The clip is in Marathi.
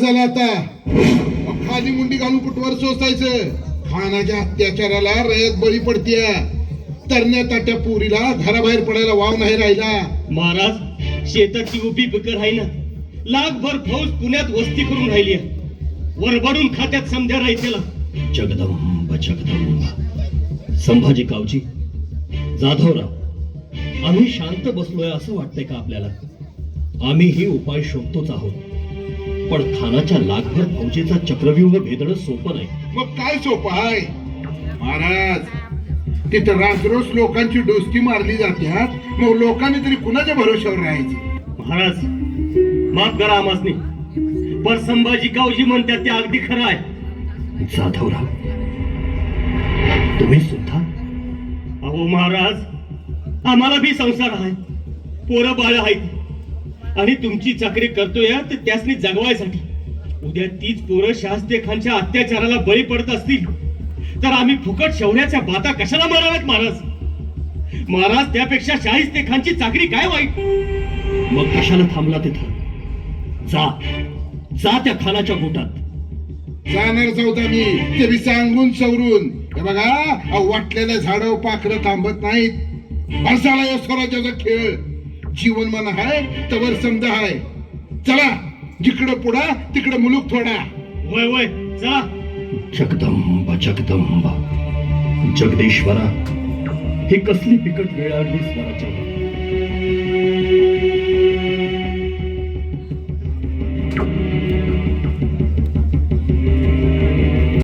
झाला आता. खाली मुंडी घालून कुठवर सोसायचं. खानाच्या अत्याचाराला रयत बळी पडतीय. तरण्या ताट्या पुरीला घराबाहेर पडायला वाव नाही राहिला. महाराज, शेताची उभी पिकर आहे ना, लाखभर फौज पुण्यात वस्ती करून राहिली. वरबडून खात्यात समजा राहायला. जगदंब जगदंब. संभाजी कावजी, जाधवराव, आम्ही शांत बसलोय असं वाटतंय का आपल्याला? आम्ही ही उपाय शोधतोच आहोत, पण खानाच्या लाखभर फौजेचा चक्रव्यूह भेदणं सोपं नाही. मग काय सोपं आहे महाराज? तिथं राजरोस लोकांची डोसकी मारली जात्यात. मग लोकांनी तरी कुणाच्या भरोश्यावर राहायचं? महाराज, माफ करा आमासनी, पण संभाजी कावजी म्हणतात ते अगदी खरं आहे. जाधवराव, तुम्ही सुद्धा? अहो महाराज, आम्हाला भी संसार आहे, पोरं बाळ आहेत, आणि तुमची चाकरी करतोय तर त्यासनी जगवायसाठी. उद्या तीच पोरं शास्त्री खानच्या अत्याचाराला बळी पडत असतील तर आम्ही फुकट शौर्याच्या बाता कशाला माराव्यात महाराज? महाराज, त्यापेक्षा शाहिस्ते खानची चाकरी काय वाईट? मग कशाला थांबला तिथं? जा जा त्या खानाच्या गोटात. जाणार चौदा मी, ते बी सांगून सवरून. हे बघा, वाटलेल्या झाडं पाखरं थांबत नाहीत. बरसाला या स्वराज्याचा खेळ. जीवन मन हाय तवर समजा हाय. चला, जिकडं पुढा तिकडं मुलूक थोडा. वय वय, चला. जगदंब जगदंब. जगदीश्वरा, ही कसली बिकट वेळ आणली स्वराज्यावर.